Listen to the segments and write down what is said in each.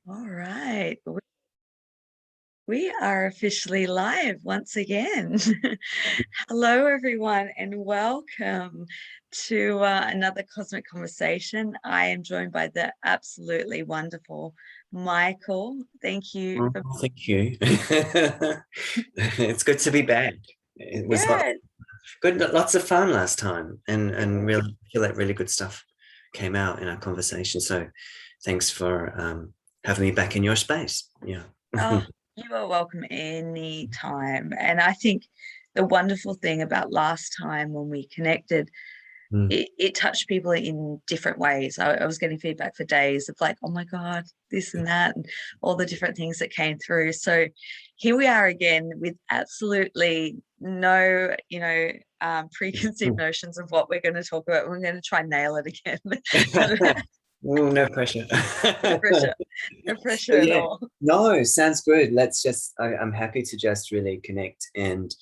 All right. We are officially live once again. Hello, everyone, and welcome to another Cosmic Conversation. I am joined by the absolutely wonderful Michael. Thank you Oh, for thank you. It's good to be back. It was yeah, lots of fun last time, and really feel like really good stuff came out in our conversation. So, thanks for having me back in your space. Yeah. oh, you are welcome anytime. And I think the wonderful thing about last time when we connected, Mm. it touched people in different ways. I was getting feedback for days of like, oh my God, this and that, and all the different things that came through. So here we are again with absolutely no, preconceived notions of what we're going to talk about. We're going to try and nail it again. Oh, no pressure. No pressure, no So pressure at yeah, all. no, sounds good. I'm happy to just really connect. And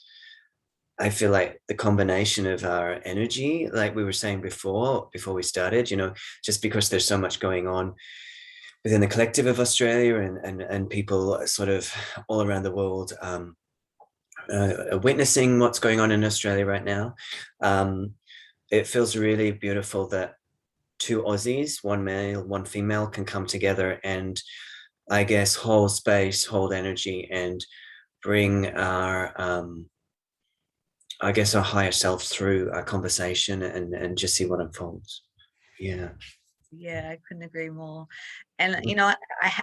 I feel like the combination of our energy, like we were saying before we started, just because there's so much going on within the collective of Australia and people sort of all around the world witnessing what's going on in Australia right now. Um, it feels really beautiful that two Aussies, one male, one female, can come together and I guess hold space, hold energy, and bring I guess our higher selves through our conversation and just see what unfolds. Yeah. Yeah, I couldn't agree more. And it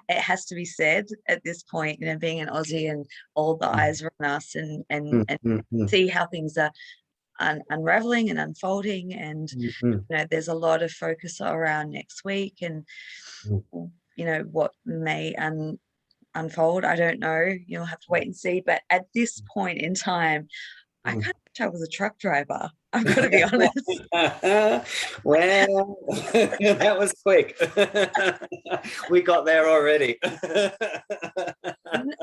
has to be said at this point, being an Aussie and all the eyes are on us, and and Mm, and mm, mm, see how things are unraveling and unfolding. And mm, mm, there's a lot of focus around next week, and mm, what may unfold. I don't know. You'll have to wait and see. But at this point in time, I mm. kind of wish I was a truck driver. I've got to be honest. Well, that was quick. We got there already. Couldn't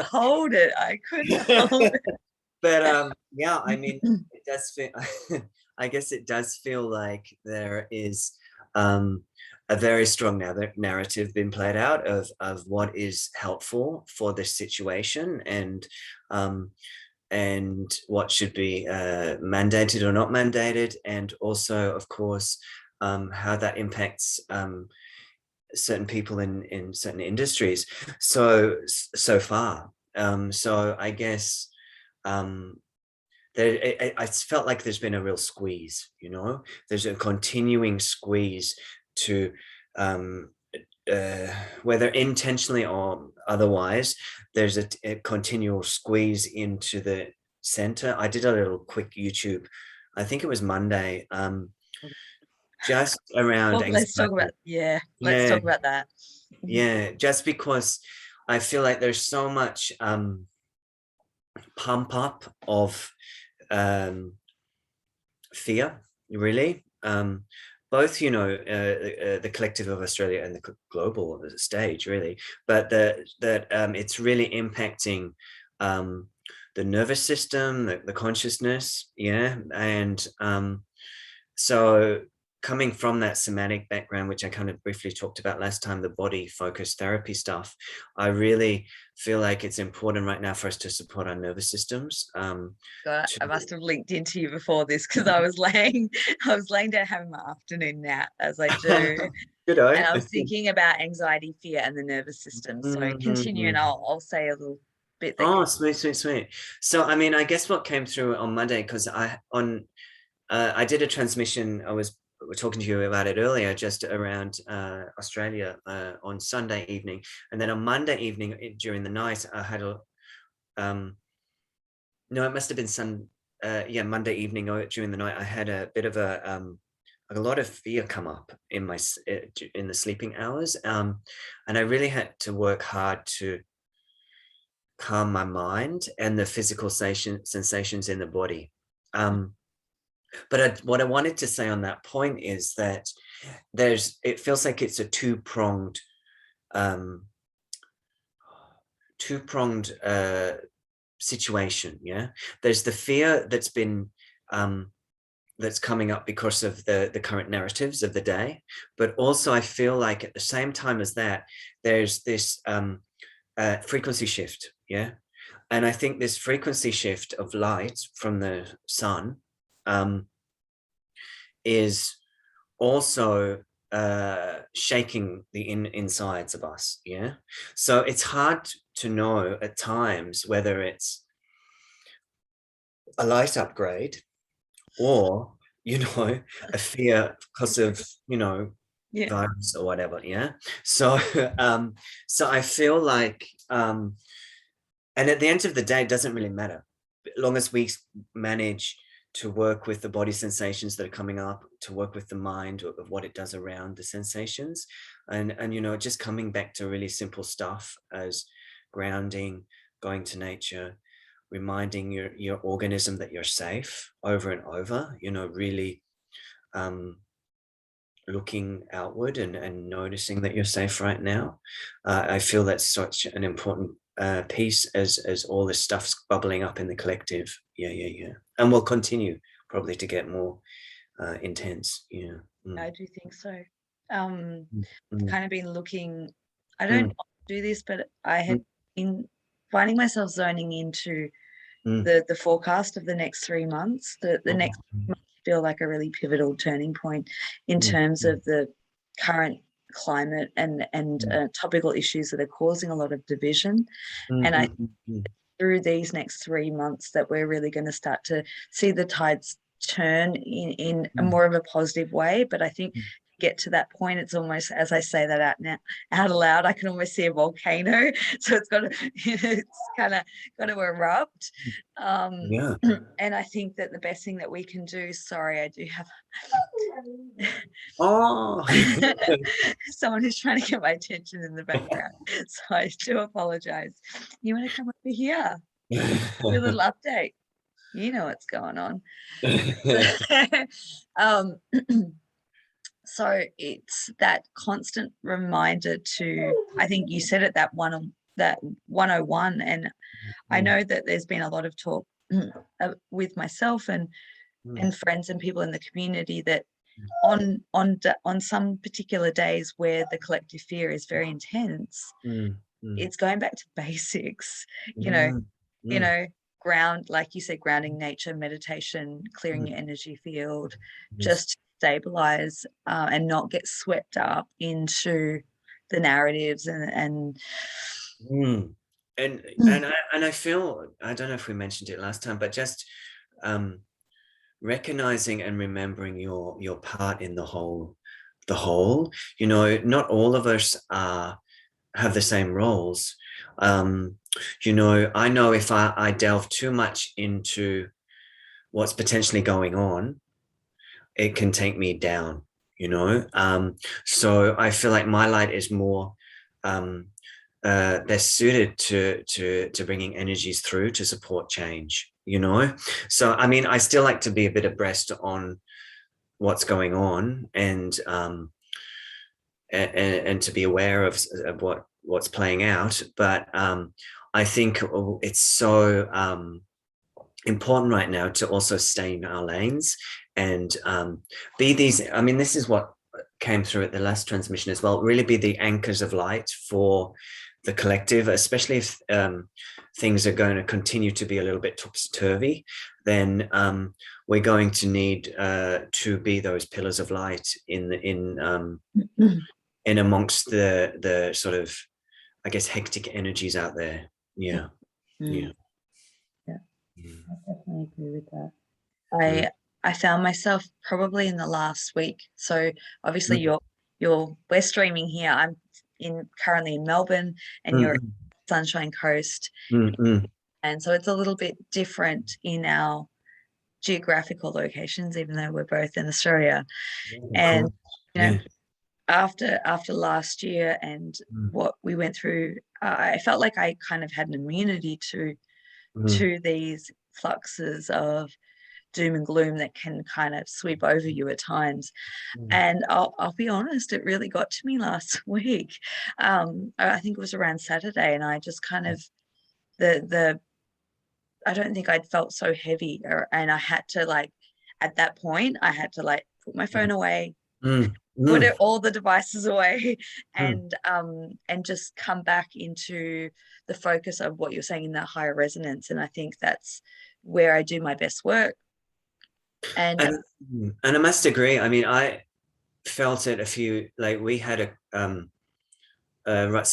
hold it. I couldn't hold But yeah, I mean, it. it does feel. I guess it does feel like there is um, a very strong narrative being played out of what is helpful for this situation um, and what should be mandated or not mandated, and also, of course, how that impacts certain people in certain industries. So far, so I guess um, I felt like there's been a real squeeze. There's a continuing squeeze to um, whether intentionally or otherwise, there's a continual squeeze into the center. I did a little quick YouTube, I think it was Monday, just around Well, let's talk anxiety. about let's Yeah, talk about that. yeah, just because I feel like there's so much pump up of um, fear, really. Both, the collective of Australia and the global stage, really, but that it's really impacting um, the nervous system, the consciousness, yeah, and so coming from that somatic background, which I kind of briefly talked about last time, the body focused therapy stuff, I really feel like it's important right now for us to support our nervous systems. God, To, I must have linked into you before this because I was laying down having my afternoon nap as I do, good and eye. I was thinking about anxiety, fear, and the nervous system. So continue, and I'll say a little bit that. Oh, sweet, sweet, sweet. So, I mean, I guess what came through on Monday, because I did a transmission. We're talking to you about it earlier, just around Australia on Sunday evening, and then on Monday evening during the night, I had um, no, it must have been yeah, Monday evening during the night, I had a bit of a lot of fear come up in in the sleeping hours, and I really had to work hard to calm my mind and the physical sensations in the body. But what I wanted to say on that point is that it feels like it's a um, two-pronged situation. Yeah, there's the fear that's been that's coming up because of the current narratives of the day. But also I feel like at the same time as that, there's this frequency shift. Yeah. And I think this frequency shift of light from the sun is also shaking the insides of us. Yeah. So it's hard to know at times whether it's a light upgrade or, you know, a fear because of, you know, virus or whatever. Yeah. So so I feel like and at the end of the day, it doesn't really matter, as long as we manage to work with the body sensations that are coming up, to work with the mind of what it does around the sensations, and you know, just coming back to really simple stuff as grounding, going to nature, reminding your organism that you're safe over and over, you know, really looking outward and noticing that you're safe right now. I feel that's such an important piece as all this stuff's bubbling up in the collective. Yeah. And we'll continue probably to get more intense. Yeah. I do think so. Mm. Kind of been looking, I Mm. don't do this, but I had Mm. been finding myself zoning into Mm. the forecast of the next 3 months. The next month feel like a really pivotal turning point in terms of the current climate and topical issues that are causing a lot of division. And I through these next 3 months that we're really going to start to see the tides turn in a more of a positive way. But I think get to that point, it's almost, as I say that out aloud, I can almost see a volcano. So it's got to, it's kind of got to erupt. Yeah. And I think that the best thing that we can do, sorry, I do have Oh. someone who's trying to get my attention in the background. So I do apologize. You want to come over here? Do a little update. You know what's going on. So it's that constant reminder to, I think you said it, that 101. And I know that there's been a lot of talk with myself and friends and people in the community that on some particular days where the collective fear is very intense, it's going back to basics, you know, ground, like you said, grounding, nature, meditation, clearing your energy field, just stabilize and not get swept up into the narratives and I feel, I don't know if we mentioned it last time, but just recognizing and remembering your part in the whole. You know, not all of us have the same roles. You know if I delve too much into what's potentially going on, it can take me down, you know. So I feel like my light is more they're suited to bringing energies through to support change, you know. So I mean, I still like to be a bit abreast on what's going on and to be aware of what's playing out. But I think it's so important right now to also stay in our lanes and be these. I mean, this is what came through at the last transmission as well. Really be the anchors of light for the collective, especially if things are going to continue to be a little bit topsy-turvy. Then we're going to need to be those pillars of light in amongst the sort of, I guess, hectic energies out there. Yeah. I definitely agree with that. I found myself probably in the last week. So obviously we're streaming here. I'm currently in Melbourne and you're Sunshine Coast. And so it's a little bit different in our geographical locations, even though we're both in Australia. And you know, after last year and what we went through, I felt like I kind of had an immunity to these fluxes of doom and gloom that can kind of sweep over you at times. And I'll be honest, it really got to me last week. I think it was around Saturday, and I just kind of I don't think I'd felt so heavy, and I had to like at that point, I had to like put my phone away, Mm, put mm, all the devices away, mm. and just come back into the focus of what you're saying in that higher resonance. And I think that's where I do my best work. And And I must agree. I mean, I felt it like we had so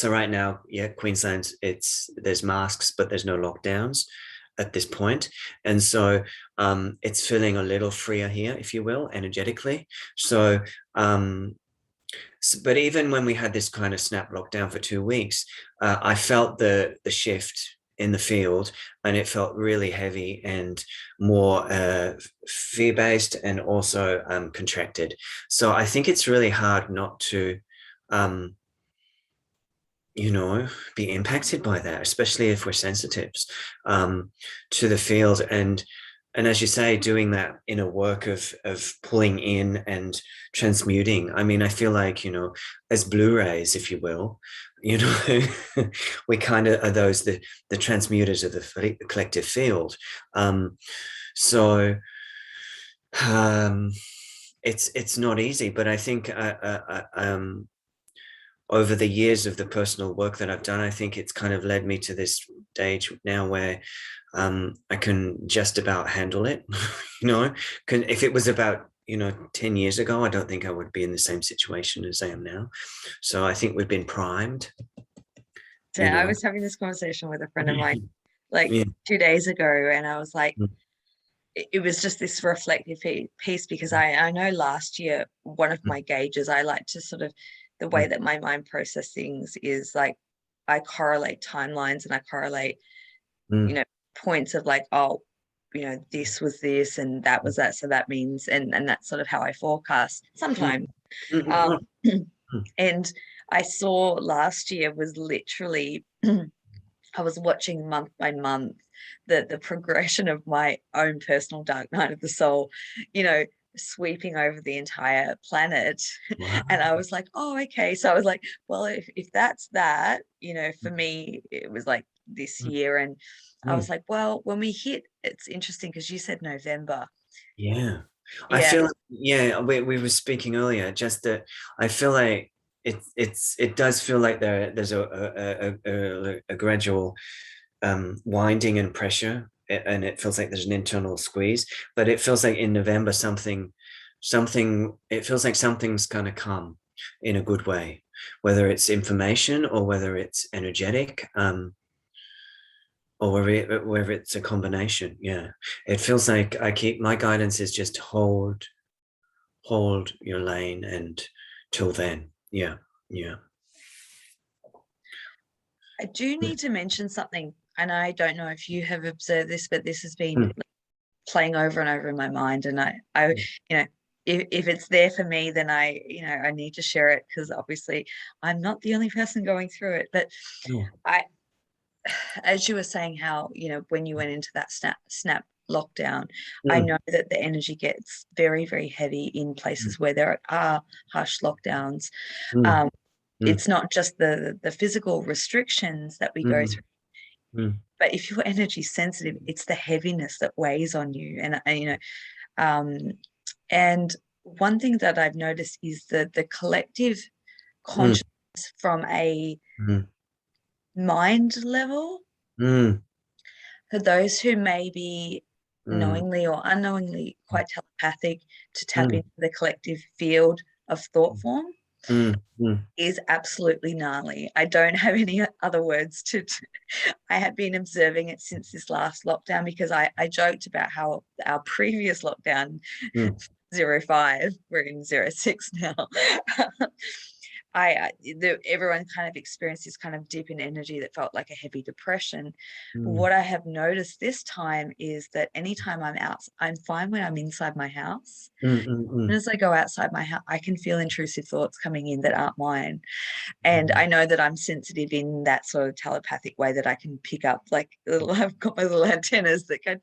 right now, yeah, Queensland, there's masks, but there's no lockdowns at this point. And so it's feeling a little freer here, if you will, energetically. So, but even when we had this kind of snap lockdown for 2 weeks, I felt the shift in the field, and it felt really heavy and more fear-based and also contracted. So I think it's really hard not to be impacted by that, especially if we're sensitives to the field. And as you say, doing that inner work of pulling in and transmuting. I mean, I feel like, as Blu-rays, if you will, we kind of are the transmuters of the collective field. So it's not easy, but I think over the years of the personal work that I've done, I think it's kind of led me to this stage now where I can just about handle it. If it was about 10 years ago, I don't think I would be in the same situation as I am now. So I think we've been primed. so I was having this conversation with a friend of mine like Yeah. 2 days ago, and I was like, it was just this reflective piece, because I know last year, one of my gauges, I like to sort of, the way that my mind process things is like, I correlate timelines, and I correlate, points of like, oh, this was this and that was that. So that means, and that's sort of how I forecast sometimes. Um, and I saw last year was literally, I was watching month by month the progression of my own personal dark night of the soul, sweeping over the entire planet. Wow. And I was like, oh, okay. So I was like, well, if that's that, for me, it was like this year. And I was like, well, when we hit, it's interesting because you said November. Yeah. I Yeah. feel, yeah, we were speaking earlier, just that I feel like it does feel like there's a gradual winding and pressure, and it feels like there's an internal squeeze, but it feels like in November it feels like something's going to come in a good way, whether it's information or whether it's energetic, or whether it's a combination. Yeah, it feels like my guidance is just hold your lane, and till then. Yeah. I do need to mention something, and I don't know if you have observed this, but this has been playing over and over in my mind. And I if it's there for me, then I need to share it, because obviously I'm not the only person going through it. But I, as you were saying, how, when you went into that snap lockdown, I know that the energy gets very, very heavy in places where there are harsh lockdowns. It's not just the physical restrictions that we go through, but if you're energy sensitive, it's the heaviness that weighs on you. And one thing that I've noticed is the collective consciousness from a mind level, for those who may be knowingly or unknowingly quite telepathic, to tap into the collective field of thought form is absolutely gnarly. I don't have any other words to I had been observing it since this last lockdown, because I joked about how our previous lockdown, 05, we're in 06 now. Everyone kind of experienced this kind of dip in energy that felt like a heavy depression. What I have noticed this time is that anytime I'm out, I'm fine when I'm inside my house. And as I go outside my house, I can feel intrusive thoughts coming in that aren't mine. And I know that I'm sensitive in that sort of telepathic way, that I can pick up, like, I've got my little antennas that can,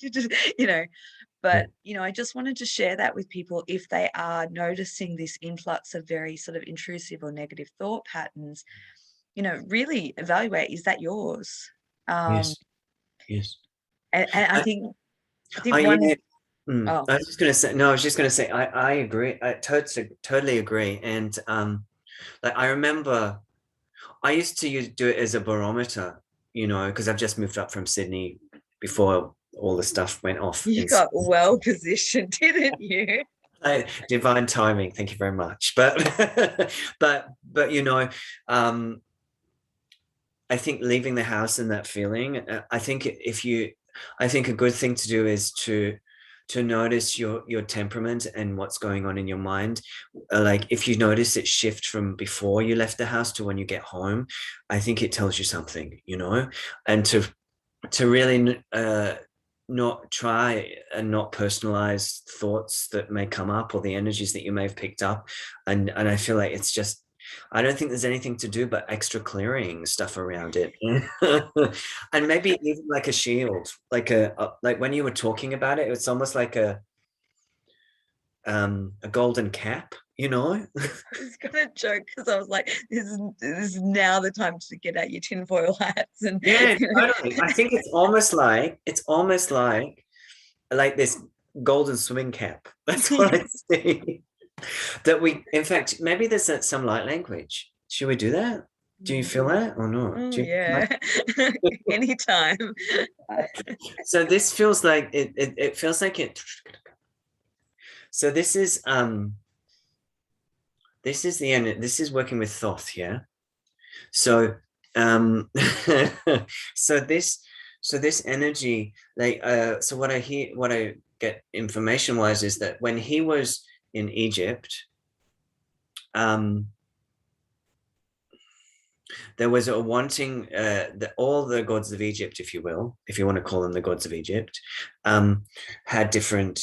but, I just wanted to share that with people if they are noticing this influx of very sort of intrusive or negative thought patterns, really evaluate, is that yours? Yes. And I think Oh, one, yeah. Oh, I was just going to say, no, I was just going to say, I agree. I totally agree. And like, I remember I used to do it as a barometer, you know, because I've just moved up from Sydney before all the stuff went off. you got well positioned, didn't you? Divine timing. Thank you very much. But, but, you know, I think leaving the house and that feeling, I think I think a good thing to do is to notice your temperament and what's going on in your mind. Like if you notice it shift from before you left the house to when you get home, I think it tells you something, you know, and to really not try and not personalize thoughts that may come up or the energies that you may have picked up. And I feel like it's just, I don't think there's anything to do but extra clearing stuff around it. And maybe even like a shield, like like when you were talking about it, it's almost like a golden cap, you know. I was gonna joke because I was like, this is now the time to get out your tinfoil hats and Yeah, totally. I think it's almost like this golden swimming cap. That's what I see. That we, in fact, maybe there's some light language. Should we do that? Do you feel that or not? Oh Do you yeah, anytime. So this feels like it feels like it. So this is the end. This is working with Thoth, yeah. So so this energy, like so what I get information wise is that when he was in Egypt, there was a wanting that all the gods of Egypt, if you will, if you want to call them the gods of Egypt, had different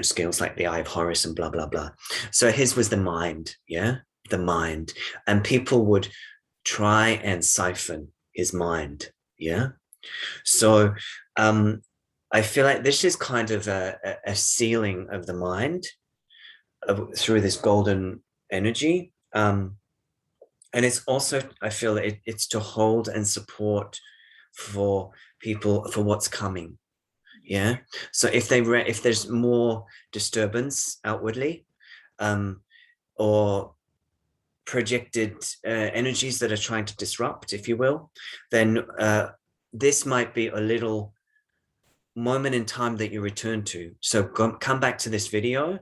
skills, like the Eye of Horus and blah blah blah. So his was the mind, yeah, the mind, and people would try and siphon his mind, yeah. So I feel like this is kind of a sealing of the mind through this golden energy. And it's also, I feel it's to hold and support for people for what's coming. Yeah. So if there's more disturbance outwardly, or projected energies that are trying to disrupt, if you will, then this might be a little moment in time that you return to. So come back to this video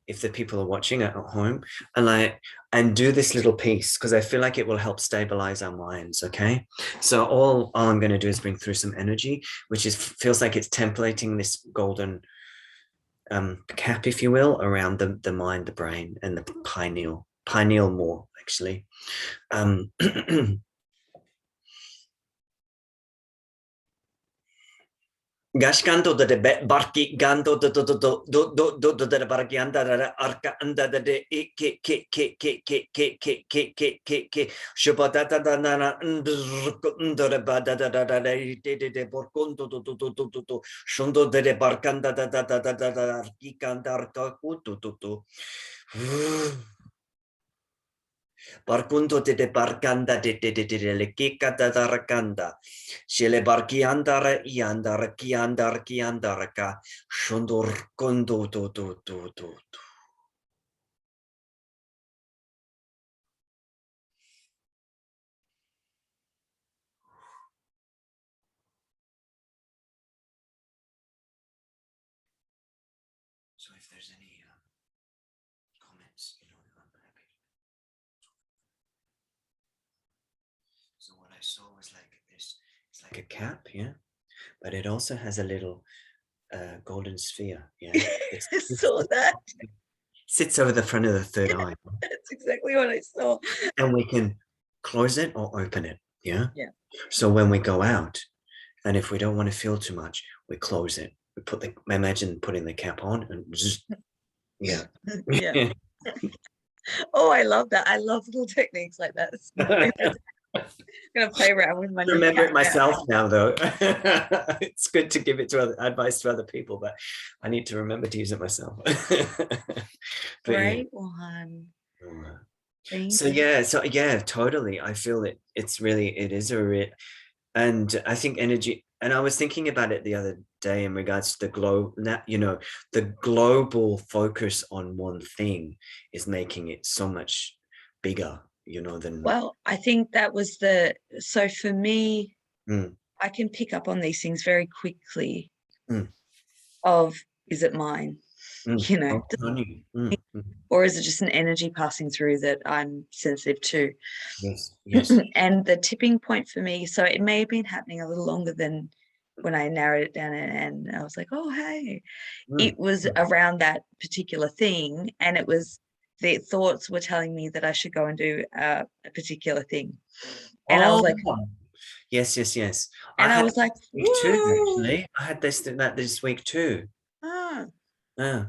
if the people are watching at home, and do this little piece, because I feel like it will help stabilize our minds. Okay, so all I'm going to do is bring through some energy, which feels like it's templating this golden cap, if you will, around the mind, the brain, and the pineal more actually. Gashkanto de barki ganto de barkianda arca anda de ke shubadata nana ndre bada de borconto shundo de barkanda da arquicanda arca. Barcunto de barcanda de le kika da rakanda. Shele barkiandara iandara kiandara ka shundur kondo to. So if there's any comments, you know, I'm happy. So what I saw was like this, it's like a cap, yeah, but it also has a little golden sphere, yeah. I saw that. Sits over the front of the third eye. That's exactly what I saw. And we can close it or open it, yeah. Yeah. So when we go out, and if we don't want to feel too much, we close it. We imagine putting the cap on and just, yeah. Yeah. Oh, I love that. I love little techniques like that. It's my favorite. I'm gonna play around with my Remember it myself now, though. It's good to give it to advice to other people, but I need to remember to use it myself. Great one. So yeah, totally. I feel it. It's really, it is and I think energy. And I was thinking about it the other day in regards to the the global focus on one thing is making it so much bigger, than. Well, I think that was so for me, Mm, I can pick up on these things very quickly mm, of, is it mine? mm. You know, Oh, honey. Mm. or is it just an energy passing through that I'm sensitive to? Yes, yes. And the tipping point for me, so it may have been happening a little longer than when I narrowed it down, and I was like, oh, hey, Mm, it was mm. around that particular thing. And it was, the thoughts were telling me that I should go and do a particular thing. And I was Oh, like, yes, yes, yes. I and I had was like, this week too, whoa, actually. I had that this week too. ah, Yeah,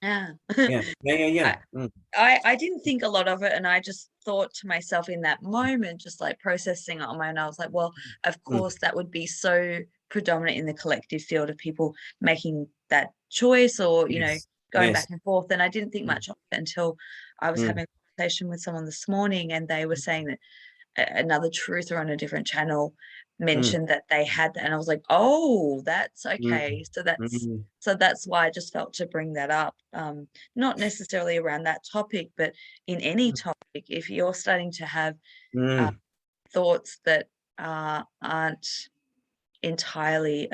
yeah. yeah, yeah, yeah, yeah. I, I didn't think a lot of it, and I just thought to myself in that moment, just like processing it on my own, I was like, well, of Mm, course that would be so predominant in the collective field of people making that choice, or yes, going yes. back and forth. And I didn't think Mm, much of it until I was mm, having a conversation with someone this morning, and they were saying that another truther on a different channel mm, mentioned that they had that, and I was like, oh, that's mm, okay. mm, So that's why I just felt to bring that up, not necessarily around that topic, but in any topic. If you're starting to have uh, mm. thoughts that aren't entirely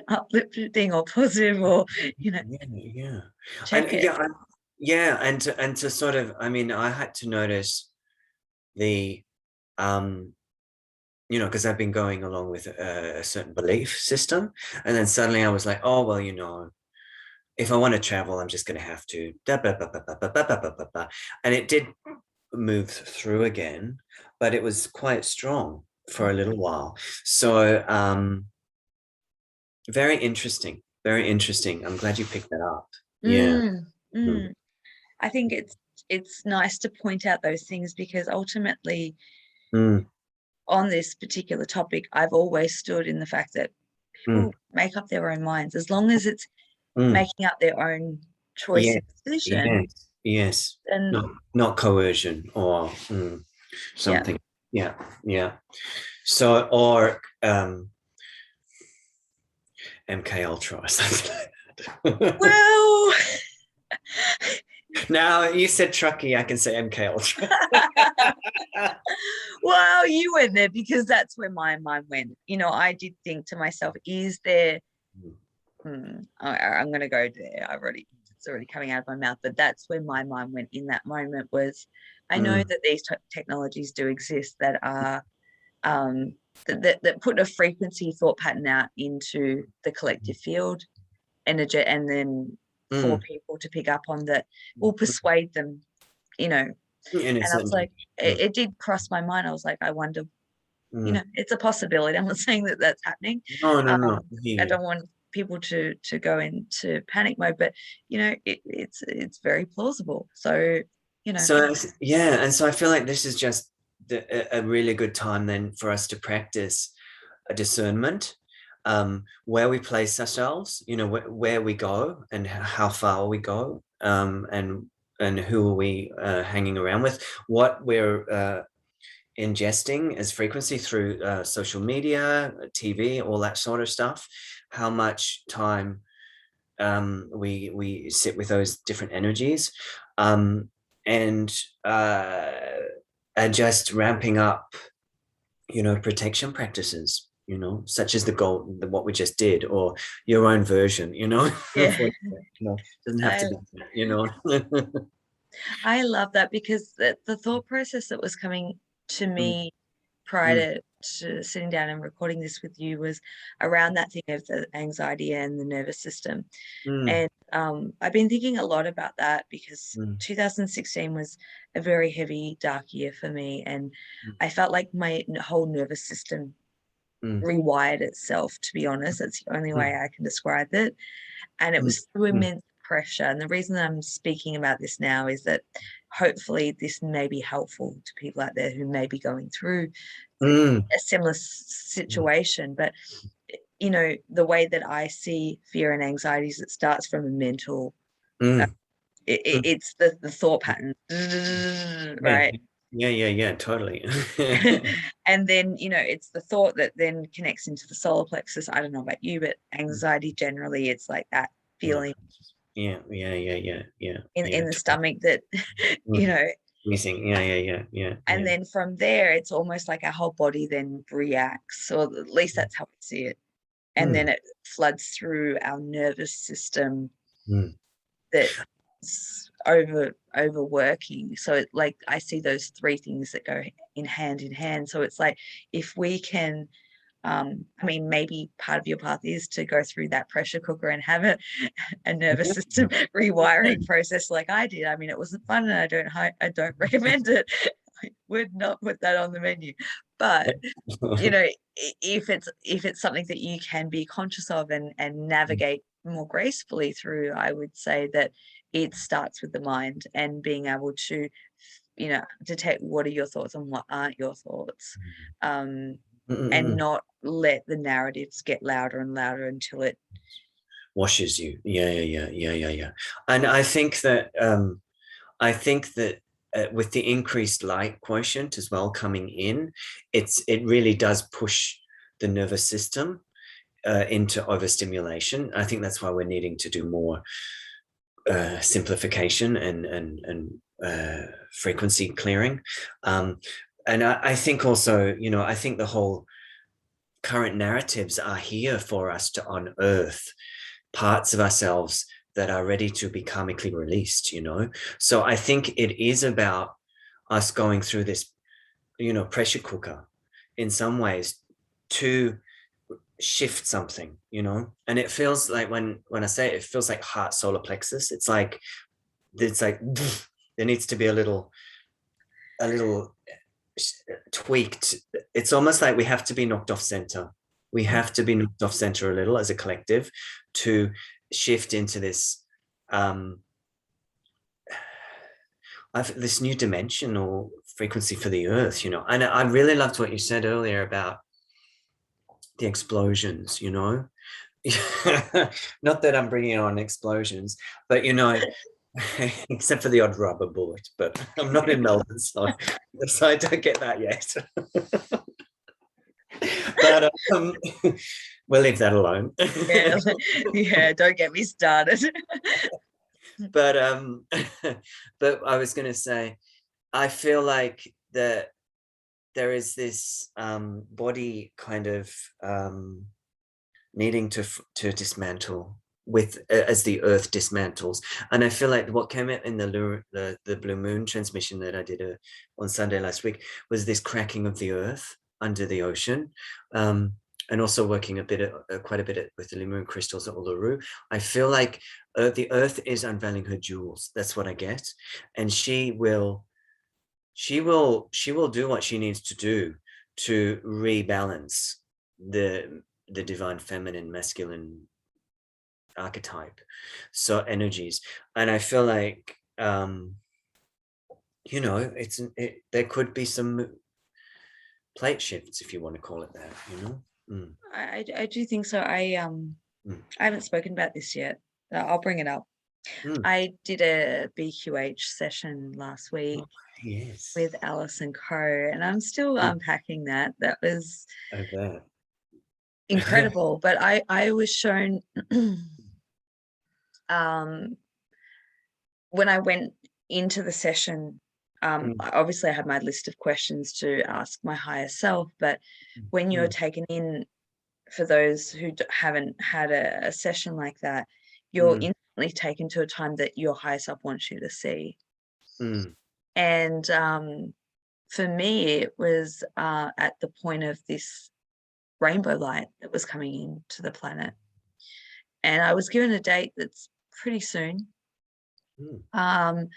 uplifting or positive, or Yeah, yeah. And check it. yeah, and to sort of, I mean, I had to notice the um because I've been going along with a certain belief system, and then suddenly I was like, oh well, if I want to travel, I'm just going to have to da, ba, ba, ba, ba, ba, ba, ba, ba, ba, ba. And it did move through again, but it was quite strong for a little while. So very interesting, very interesting. I'm glad you picked that up. Yeah. Mm, Mm, mm. I think it's nice to point out those things, because ultimately mm, on this particular topic, I've always stood in the fact that mm, people make up their own minds, as long as it's mm. making up their own choice Yes, and decision. yes, yes. Then Not coercion or yeah. something. Yeah, yeah. So or MK Ultra or something like that. Well, Now you said Truckee, I can say MK Ultra. well, you went there, because that's where my mind went. I did think to myself, is there, I'm going to go there. It's already coming out of my mouth, but that's where my mind went in that moment. Was, I know Mm, that these technologies do exist that are, um, that put a frequency thought pattern out into the collective field energy, and then for mm, people to pick up on that will persuade them, you know. in a And I was certain like, it did cross my mind. I was like, I wonder, mm. it's a possibility. I'm not saying that that's happening. No, no, Um, no. I I hear you. don't want people to go into panic mode, but it's very plausible. So, So yeah, and so I feel like this is just a really good time then for us to practice a discernment, where we place ourselves, where we go and how far we go, and who are we hanging around with, what we're ingesting as frequency through social media, TV, all that sort of stuff, how much time we sit with those different energies, um, and uh, and just ramping up, protection practices, such as what we just did, or your own version, yeah, of what, doesn't have to I be, you know. I love that, because the thought process that was coming to Mm, me prior mm, to sitting down and recording this with you was around that thing of the anxiety and the nervous system. mm, And I've been thinking a lot about that, because mm, 2016 was a very heavy, dark year for me. And mm, I felt like my whole nervous system mm, rewired itself, to be honest. That's the only way mm, I can describe it. And it mm, was through mm, immense pressure. And the reason I'm speaking about this now is that hopefully this may be helpful to people out there who may be going through mm, a similar situation. But the way that I see fear and anxiety is, it starts from a mental, mm, mm, it's the thought pattern, yeah, right? Yeah, totally. And then, you know, it's the thought that then connects into the solar plexus. I don't know about you, but anxiety generally, it's like that feeling Yeah, in the stomach that, you know, Missing. Yeah. and then from there, it's almost like our whole body then reacts, or at least that's how I see it. And then it floods through our nervous system that's overworking. So it, like, I see those three things that go in hand. So it's like, if we can, I mean, maybe part of your path is to go through that pressure cooker and have a nervous system rewiring process like I did. I mean, it wasn't fun, and I don't recommend it. I would not put that on the menu. But you know, if it's something that you can be conscious of and navigate more gracefully through, I would say that it starts with the mind and being able to, you know, detect what are your thoughts and what aren't your thoughts, and not let the narratives get louder and louder until it washes you. Yeah. And I think that with the increased light quotient as well coming in, it really does push the nervous system into overstimulation. I think that's why we're needing to do more simplification and frequency clearing. And I think also, you know, I think the whole current narratives are here for us to unearth parts of ourselves that are ready to be karmically released, you know. So I think it is about us going through this, you know, pressure cooker in some ways to shift something, you know. And it feels like when I say it feels like heart solar plexus. It's like there needs to be a little tweaked. It's almost like we have to be knocked off center. We have to be knocked off center a little as a collective to shift into this this new dimension or frequency for the earth, you know. And I really loved what you said earlier about the explosions, you know. Not that I'm bringing on explosions, but you know, except for the odd rubber bullet, but I'm not in Melbourne, so I don't get that yet. But we'll leave that alone. yeah, don't get me started. But but I was going to say, I feel like that there is this body kind of needing to dismantle with as the earth dismantles. And I feel like what came out in the blue moon transmission that I did on Sunday last week was this cracking of the earth under the ocean, and also working quite a bit with the Lemurian crystals at Uluru. I feel like the earth is unveiling her jewels. That's what I get. And she will do what she needs to do to rebalance the divine feminine masculine archetype, so energies. And I feel like you know, there could be some plate shifts, if you want to call it that, you know. I do think so. I haven't spoken about this yet. I'll bring it up. I did a BQH session last week Yes, with Alice and Co, and I'm still unpacking that. That was incredible. But I was shown when I went into the session, obviously I had my list of questions to ask my higher self, but when you're taken in, for those who haven't had a session like that, you're instantly taken to a time that your higher self wants you to see. And for me, it was at the point of this rainbow light that was coming into the planet. And I was given a date that's pretty soon. And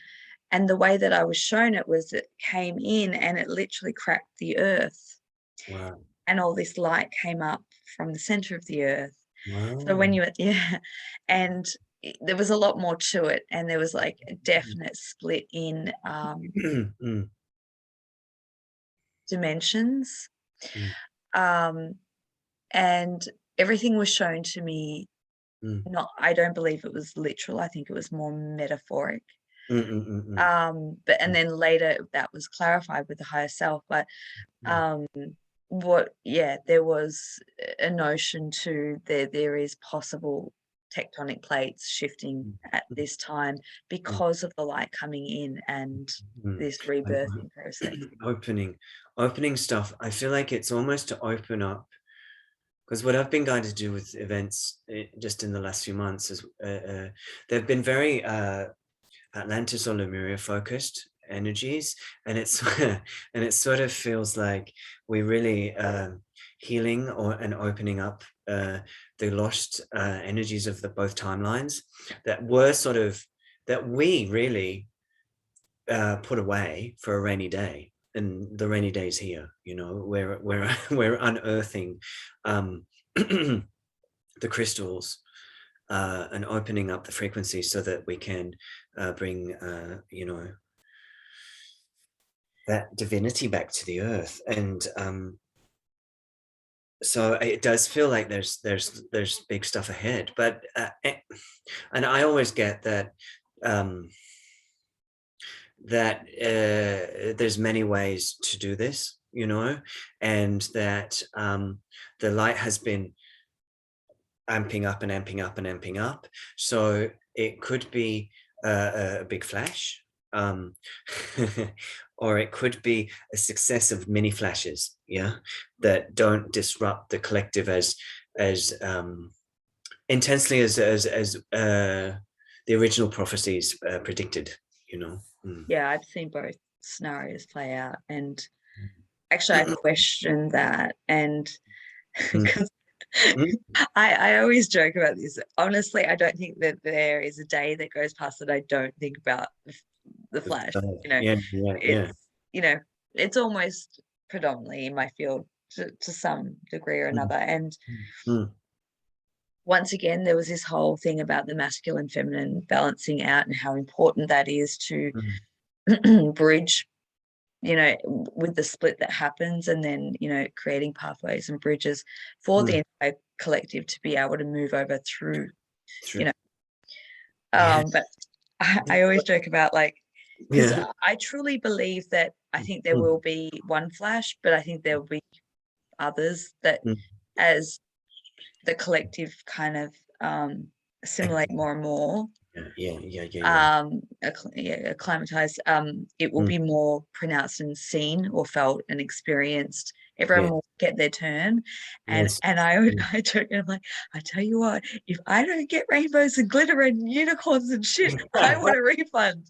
the way that I was shown it was it came in and it literally cracked the earth. Wow. And all this light came up from the center of the earth. Wow. So when you, and there was a lot more to it. And there was like a definite split in dimensions. And everything was shown to me, I don't believe it was literal. I think it was more metaphoric. Mm, mm, mm, mm. But and then later that was clarified with the higher self. But there was a notion to there is possible tectonic plates shifting at this time because of the light coming in and this rebirthing process. Opening stuff. I feel like it's almost to open up, because what I've been going to do with events just in the last few months is they've been very Atlantis or Lemuria focused energies, and it's and it sort of feels like we're really healing and opening up the lost energies of the both timelines that were that we really put away for a rainy day. And the rainy day is here, you know, we're unearthing the crystals and opening up the frequency so that we can bring, you know, that divinity back to the earth. And so it does feel like there's big stuff ahead. But and I always get that there's many ways to do this, you know, and that the light has been amping up and amping up and amping up. So it could be a big flash, or it could be a success of mini flashes, yeah, that don't disrupt the collective as intensely as the original prophecies predicted, you know. Yeah, I've seen both scenarios play out, and actually I questioned that, and because I always joke about this. Honestly, I don't think that there is a day that goes past that I don't think about the flash. You know, you know, it's almost predominantly in my field to some degree or another. And once again, there was this whole thing about the masculine feminine balancing out and how important that is to bridge, you know, with the split that happens, and then, you know, creating pathways and bridges for the entire collective to be able to move over through. You know, but I always joke about, like, because I truly believe that I think there will be one flash, but I think there will be others that as the collective kind of assimilate more and more, acclimatize, it will be more pronounced and seen or felt and experienced. Everyone will get their turn. And I joke, and I'm like, I tell you what, if I don't get rainbows and glitter and unicorns and shit, I want a refund.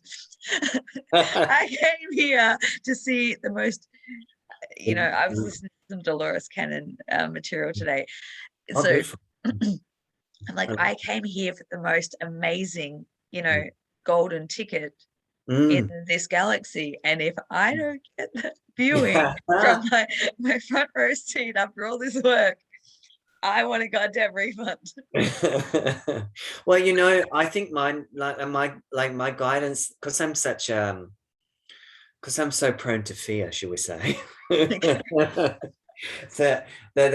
I came here to see the most, you know, I was listening to some Dolores Cannon material today. So I'm like, I came here for the most amazing, you know, golden ticket in this galaxy. And if I don't get that viewing from my front row seat after all this work, I want a goddamn refund. Well, you know, I think my guidance, because I'm so prone to fear, shall we say, that they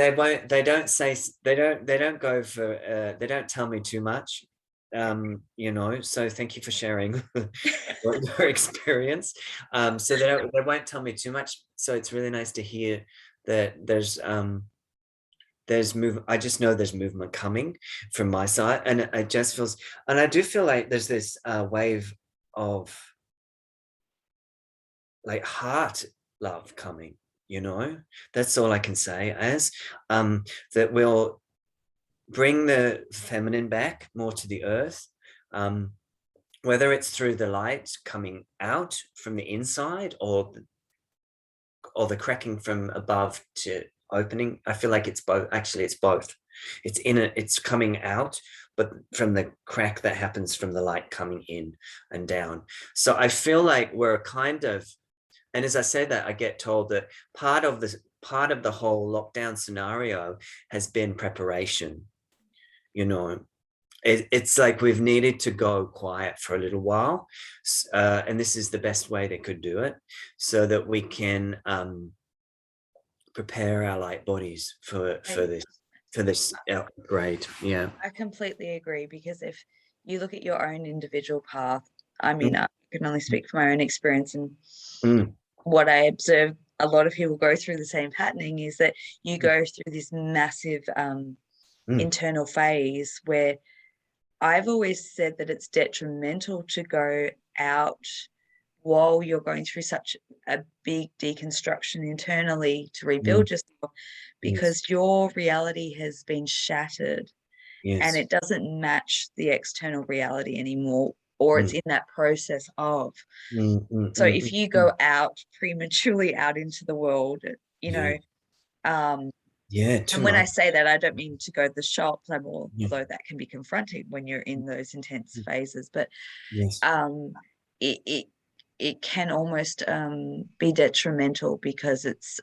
don't go for they don't tell me too much, you know, so thank you for sharing your experience. So they won't tell me too much, so it's really nice to hear that there's movement. I just know there's movement coming from my side, and it just feels, and I do feel like there's this wave of like heart love coming, you know. That's all I can say, as that will bring the feminine back more to the earth, whether it's through the light coming out from the inside or the cracking from above to opening. I feel like it's both. Actually, it's both. It's it's coming out, but from the crack that happens from the light coming in and down. So I feel like we're kind of, and as I say that, I get told that part of the whole lockdown scenario has been preparation. You know, it's like we've needed to go quiet for a little while, and this is the best way they could do it, so that we can prepare our light bodies for this upgrade. Yeah, I completely agree, because if you look at your own individual path, I mean, I can only speak from my own experience, and Mm. what I observe a lot of people go through the same patterning is that you go through this massive internal phase where I've always said that it's detrimental to go out while you're going through such a big deconstruction internally to rebuild yourself, because your reality has been shattered and it doesn't match the external reality anymore, or it's in that process of. So if you go out prematurely out into the world, you know, too and when much. I say that, I don't mean to go to the shops, although that can be confronting when you're in those intense phases, but it can almost be detrimental, because it's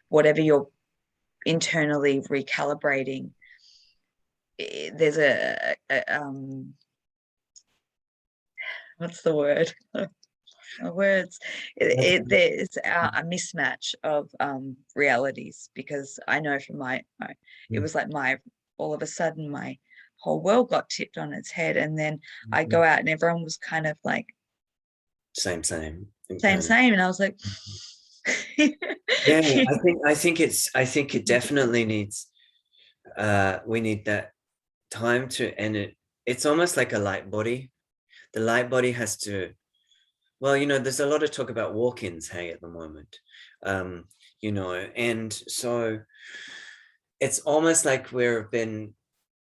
whatever you're internally recalibrating, there's a what's the word? Words. There's a mismatch of realities, because I know from my it was like all of a sudden my whole world got tipped on its head, and then I go out and everyone was kind of like same, and I was like I think it definitely needs we need that time to, and it's almost like a light body. The light body has to, well, you know, there's a lot of talk about walk-ins, hey, at the moment, you know, and so it's almost like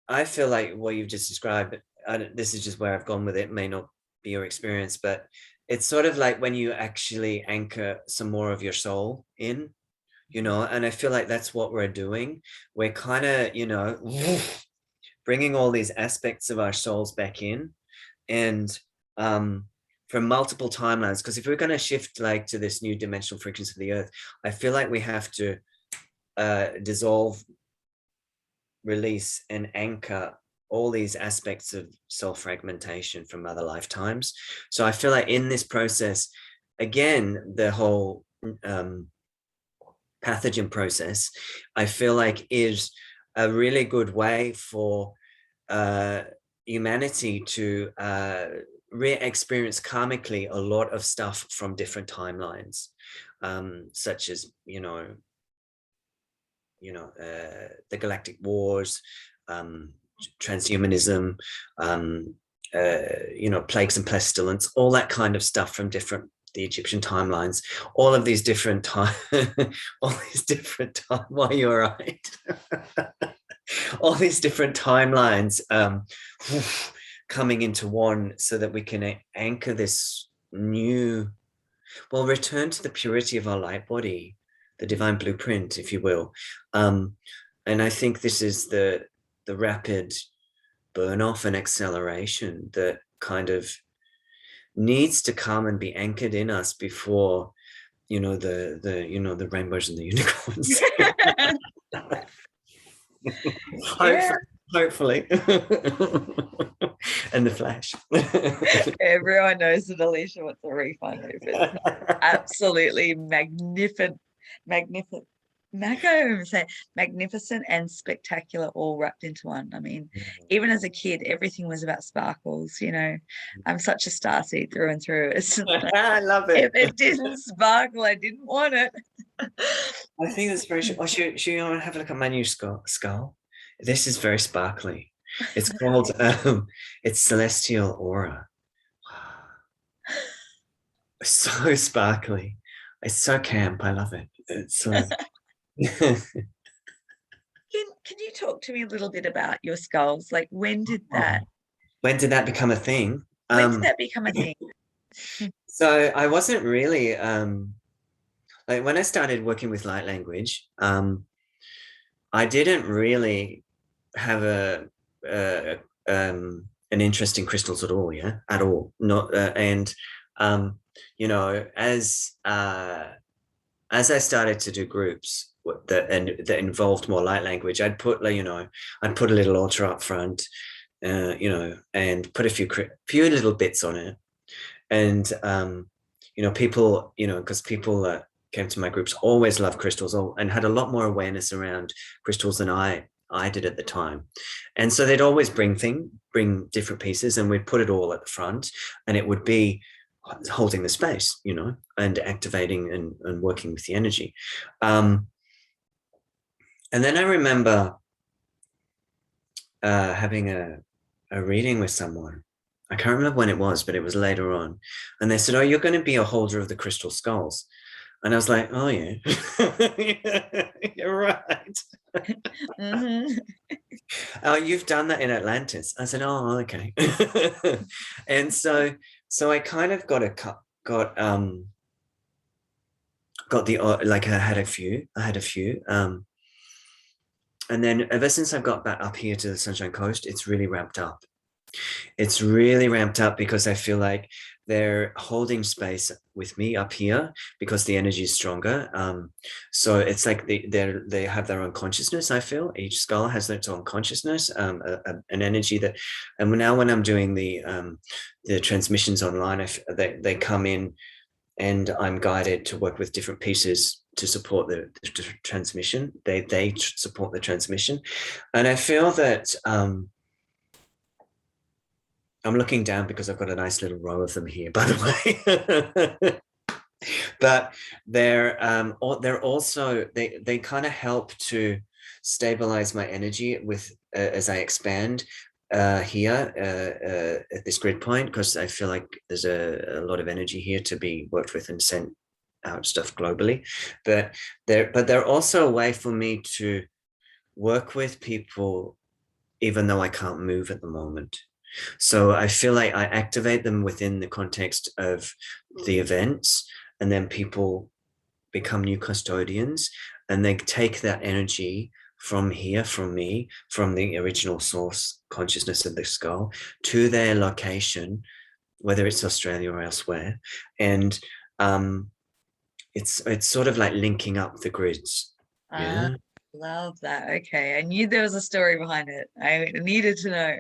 I feel like what you've just described, this is just where I've gone with it, may not be your experience, but it's sort of like when you actually anchor some more of your soul in, you know, and I feel like that's what we're doing. We're kind of, you know, bringing all these aspects of our souls back in, and from multiple timelines, because if we're going to shift like to this new dimensional frequency of the earth, I feel like we have to dissolve, release, and anchor all these aspects of self-fragmentation from other lifetimes. So I feel like in this process, again, the whole pathogen process, I feel like is a really good way for humanity to re-experience karmically a lot of stuff from different timelines, such as, you know, the Galactic Wars, transhumanism, you know, plagues and pestilence, all that kind of stuff from the Egyptian timelines, all of these different time, well, you're right. All these different timelines coming into one, so that we can anchor this new, well, return to the purity of our light body, the divine blueprint, if you will. And I think this is the rapid burn off and acceleration that kind of needs to come and be anchored in us before, you know, the rainbows and the unicorns. Hopefully. And the Flash. Everyone knows that Alisha wants a refund if it's absolutely magnificent and spectacular, all wrapped into one. I mean, even as a kid, everything was about sparkles, you know. I'm such a starseed through and through. It's like, I love it. If it didn't sparkle, I didn't want it. I think that's very true. Should you have a look at my new skull? This is very sparkly. It's called it's Celestial Aura. So sparkly. It's so camp. I love it. It's so Can you talk to me a little bit about your skulls? Like, when did that become a thing? When did that become a thing? So I wasn't really like, when I started working with light language, I didn't really have an interest in crystals at all. Yeah, at all. Not and you know, as I started to do groups that involved more light language, I'd put a little altar up front, you know, and put a few little bits on it, and you know, people, you know, because people that came to my groups always loved crystals and had a lot more awareness around crystals than I did at the time, and so they'd always bring different pieces, and we'd put it all at the front, and it would be holding the space, you know, and activating and working with the energy. And then I remember having a reading with someone. I can't remember when it was, but it was later on. And they said, oh, you're going to be a holder of the crystal skulls. And I was like, oh, yeah, yeah, you're right. Mm-hmm. Oh, you've done that in Atlantis. I said, oh, okay. And so I kind of got the, like I had a few. And then ever since I've got back up here to the Sunshine Coast, it's really ramped up. It's really ramped up because I feel like they're holding space with me up here because the energy is stronger. So it's like they have their own consciousness. I feel each skull has its own consciousness, an energy that. And now when I'm doing the transmissions online, they come in, and I'm guided to work with different pieces to support the transmission. They support the transmission, and I feel that. I'm looking down because I've got a nice little row of them here, by the way. But they're also they kind of help to stabilize my energy with as I expand here at this grid point, because I feel like there's a lot of energy here to be worked with and sent out stuff globally. But they're also a way for me to work with people even though I can't move at the moment. So I feel like I activate them within the context of the events, and then people become new custodians, and they take that energy from here, from me, from the original source consciousness of the skull to their location, whether it's Australia or elsewhere. And it's sort of like linking up the grids. Yeah. Love that. Okay, I knew there was a story behind it. I needed to know.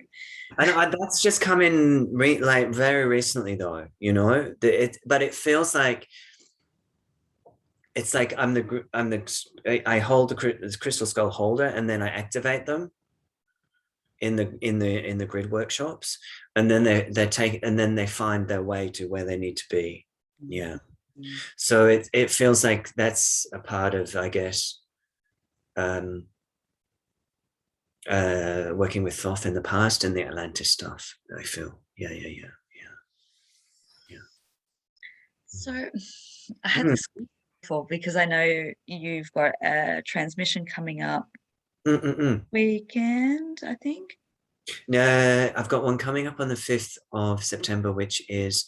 And that's just come in like very recently, though, you know. But it feels like it's like I hold the crystal skull holder, and then I activate them in the grid workshops, and then they take, and then they find their way to where they need to be. Yeah. So it feels like that's a part of, I guess, working with Thoth in the past and the Atlantis stuff. I feel, yeah. So I had this before because I know you've got a transmission coming up weekend, I think. No, I've got one coming up on the 5th of September, which is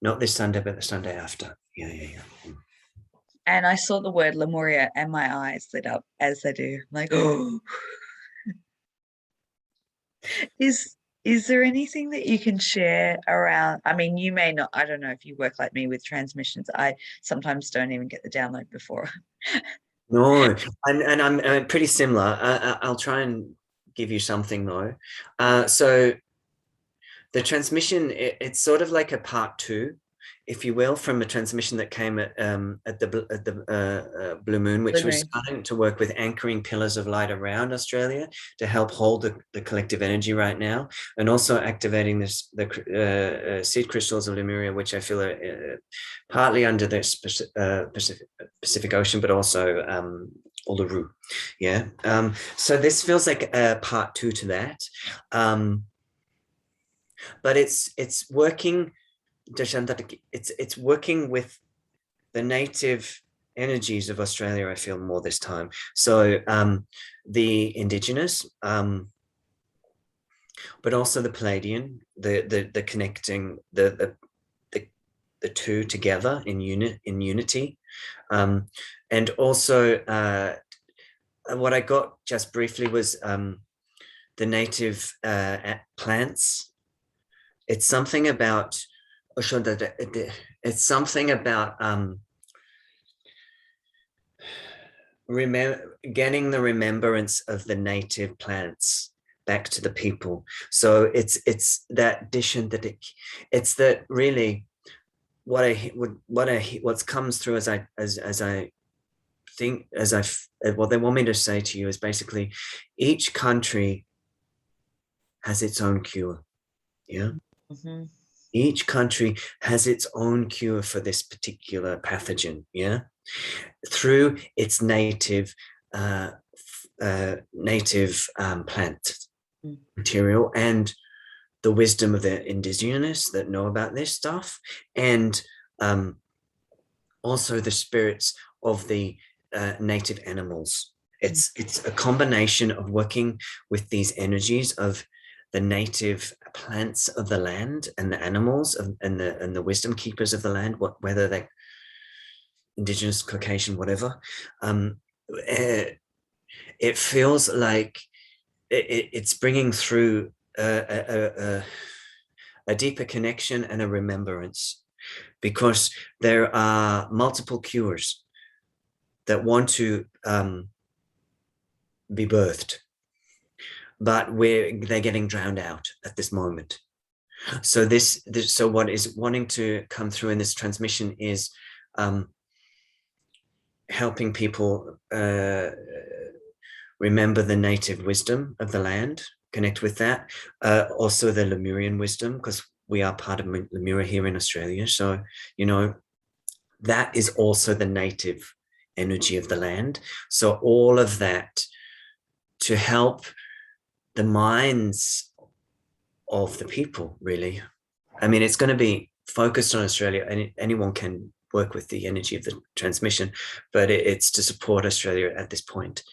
not this Sunday, but the Sunday after. Yeah. And I saw the word Lemuria and my eyes lit up as they do. I'm like, oh. Is there anything that you can share around? I mean, you may not, I don't know if you work like me with transmissions. I sometimes don't even get the download before. No, and I'm pretty similar. I'll try and give you something though. So the transmission, it's sort of like a part 2, if you will, from a transmission that came at the Blue Moon, which was starting to work with anchoring pillars of light around Australia to help hold the collective energy right now, and also activating the seed crystals of Lemuria, which I feel are partly under the Pacific Ocean, but also Uluru. Yeah. So this feels like a part 2 to that. But it's working. It's working with the native energies of Australia, I feel, more this time. So the indigenous, but also the Palladian, the connecting the two together in unity, and also what I got just briefly was the native plants. It's something about getting the remembrance of the native plants back to the people. So it's that addition that it's that really what comes through as I think, what they want me to say to you is basically each country has its own cure. Yeah. Each country has its own cure for this particular pathogen, yeah, through its native plant material and the wisdom of the indigenous that know about this stuff, and also the spirits of the native animals. It's a combination of working with these energies of the native plants of the land and the animals and the wisdom keepers of the land, whether they're indigenous, Caucasian, whatever. It feels like it's bringing through a deeper connection and a remembrance, because there are multiple cures that want to be birthed, but they're getting drowned out at this moment. So so what is wanting to come through in this transmission is helping people remember the native wisdom of the land, connect with that. Also the Lemurian wisdom, because we are part of Lemuria here in Australia. So, that is also the native energy of the land. So all of that to help the minds of the people, really. I mean, it's going to be focused on Australia, and anyone can work with the energy of the transmission, but it's to support Australia at this point.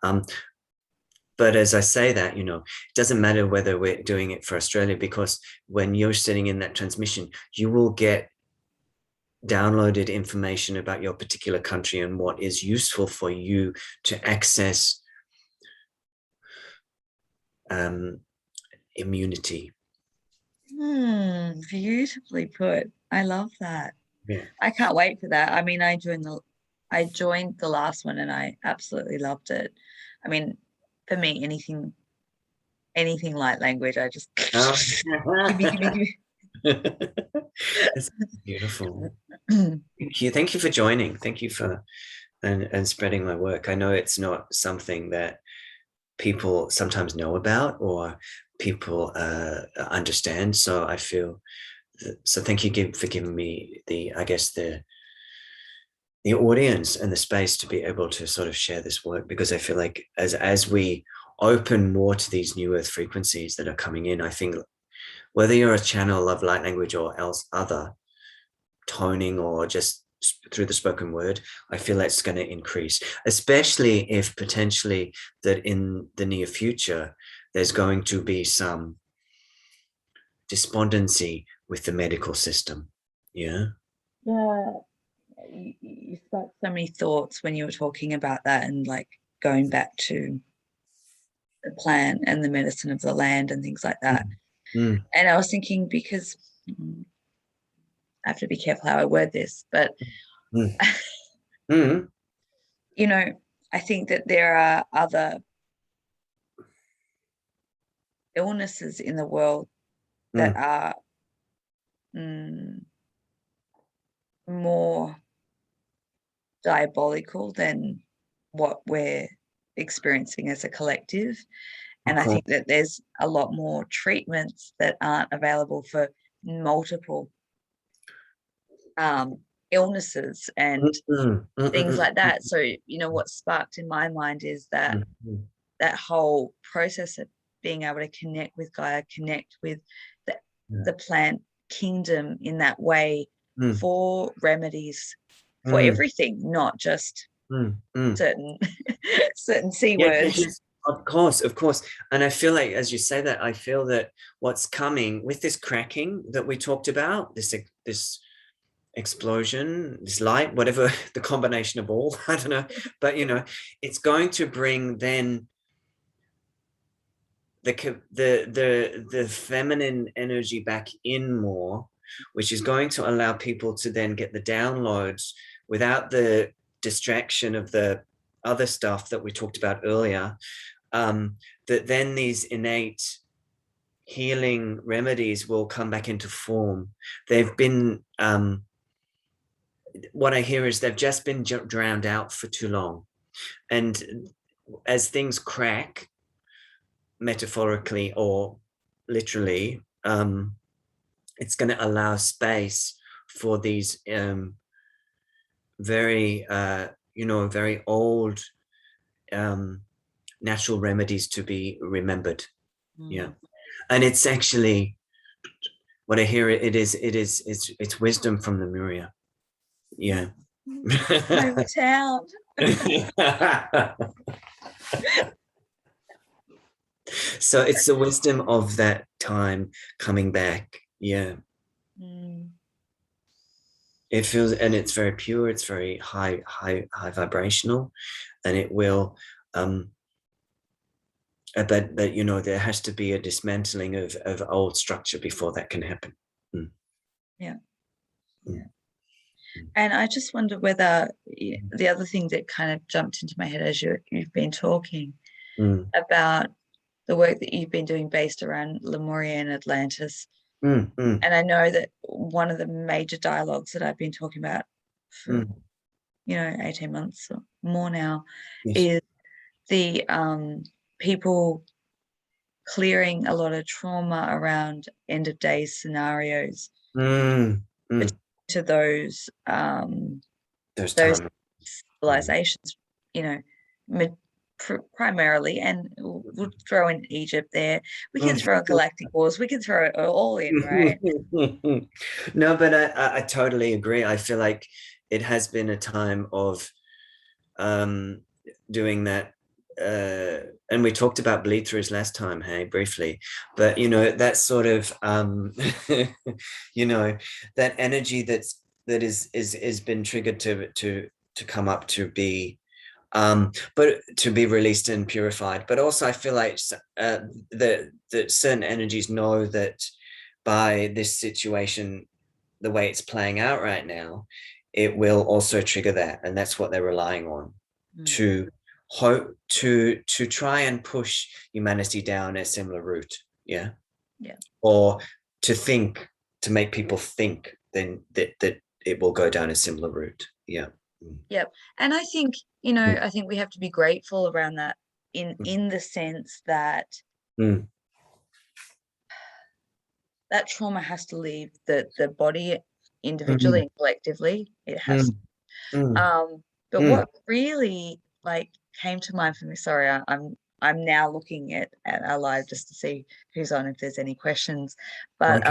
But as I say that, it doesn't matter whether we're doing it for Australia, because when you're sitting in that transmission, you will get downloaded information about your particular country and what is useful for you to access immunity. Beautifully put. I love that. Yeah. I can't wait for that. I mean, I joined the last one and I absolutely loved it. I mean, for me, anything light language, I just give me. It's beautiful. Thank you for joining. Thank you for and spreading my work. I know it's not something that people sometimes know about or people understand. So I feel so. Thank you for giving me the audience and the space to be able to sort of share this work, because I feel like as we open more to these new earth frequencies that are coming in, I think whether you're a channel of light language or else other toning or just through the spoken word, I feel that's going to increase, especially if potentially that in the near future there's going to be some despondency with the medical system. Yeah. You sparked so many thoughts when you were talking about that, and like going back to the plant and the medicine of the land and things like that. Mm. And I was thinking, because I have to be careful how I word this, but Mm. Mm. I think that there are other illnesses in the world that are more diabolical than what we're experiencing as a collective. And I think that there's a lot more treatments that aren't available for multiple illnesses and things like that. So, what sparked in my mind is that whole process of being able to connect with Gaia, connect with the plant kingdom in that way for remedies for everything, not just certain C words. Yes, of course. And I feel like, as you say that, I feel that what's coming with this cracking that we talked about, this explosion, this light, whatever the combination of all, I don't know, but it's going to bring then the feminine energy back in more, which is going to allow people to then get the downloads without the distraction of the other stuff that we talked about earlier. That then these innate healing remedies will come back into form. They've been what I hear is they've just been drowned out for too long, and as things crack, metaphorically or literally, it's going to allow space for these very very old natural remedies to be remembered. Yeah. And it's actually, what I hear, it's wisdom from Lemuria. Yeah. Hometown. So it's the wisdom of that time coming back. Yeah. It feels, and it's very pure, it's very high vibrational, and it will but you know, there has to be a dismantling of old structure before that can happen. Yeah. And I just wonder whether the other thing that kind of jumped into my head as you've been talking about the work that you've been doing based around Lemuria and Atlantis. And I know that one of the major dialogues that I've been talking about for 18 months or more now is the people clearing a lot of trauma around end of days scenarios to those civilizations, primarily, and we'll throw in Egypt there. We can throw galactic wars. We can throw it all in, right? No, but I totally agree. I feel like it has been a time of doing that. And we talked about bleed throughs last time, hey, briefly, but you know, that sort of you know, that energy that is been triggered to come up, to be but to be released and purified. But also I feel like that certain energies know that by this situation, the way it's playing out right now, it will also trigger that, and that's what they're relying on to hope to try and push humanity down a similar route. Yeah. Or to make people think then that it will go down a similar route. Yeah. Yep. And I think, I think we have to be grateful around that in the sense that that trauma has to leave the body individually and collectively. It has but what really came to mind for me, sorry, I'm now looking at our live just to see who's on, if there's any questions, but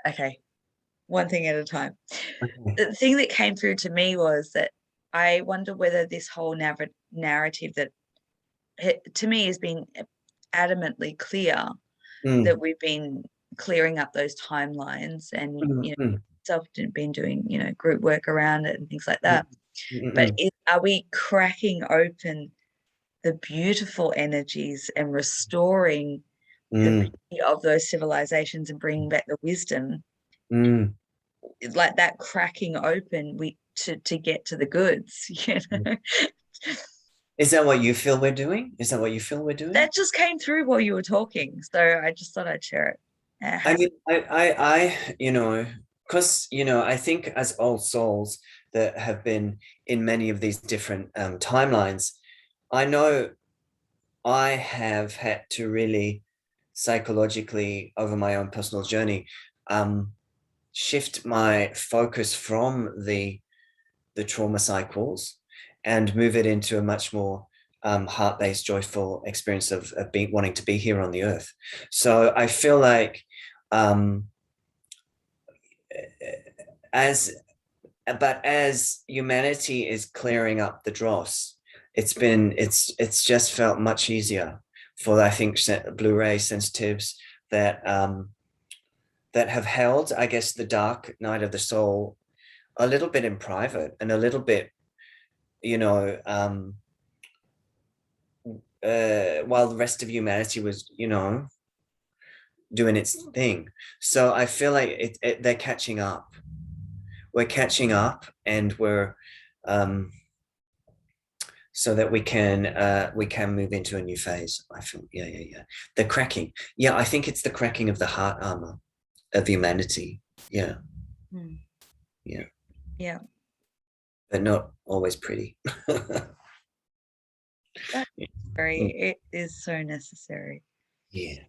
okay, one thing at a time. The thing that came through to me was that I wonder whether this whole narrative that to me has been adamantly clear that we've been clearing up those timelines, and self been doing group work around it and things like that. But are we cracking open the beautiful energies and restoring the beauty of those civilizations and bringing back the wisdom? Like that cracking open to get to the goods, Is that what you feel we're doing? That just came through while you were talking, so I just thought I'd share it. I mean, I because I think as old souls that have been in many of these different timelines, I know I have had to really psychologically, over my own personal journey, shift my focus from the trauma cycles and move it into a much more heart-based, joyful experience of wanting to be here on the earth. So I feel like as humanity is clearing up the dross, it's just felt much easier for, I think, Blu-ray sensitives that that have held, I guess, the dark night of the soul a little bit in private and a little bit, while the rest of humanity was, doing its thing. So I feel like they're catching up. We're catching up, and we're so that we can move into a new phase. I feel, yeah. The cracking, I think it's the cracking of the heart armor of humanity. Yeah. Yeah. But not always pretty. That's very, it is so necessary. Yeah.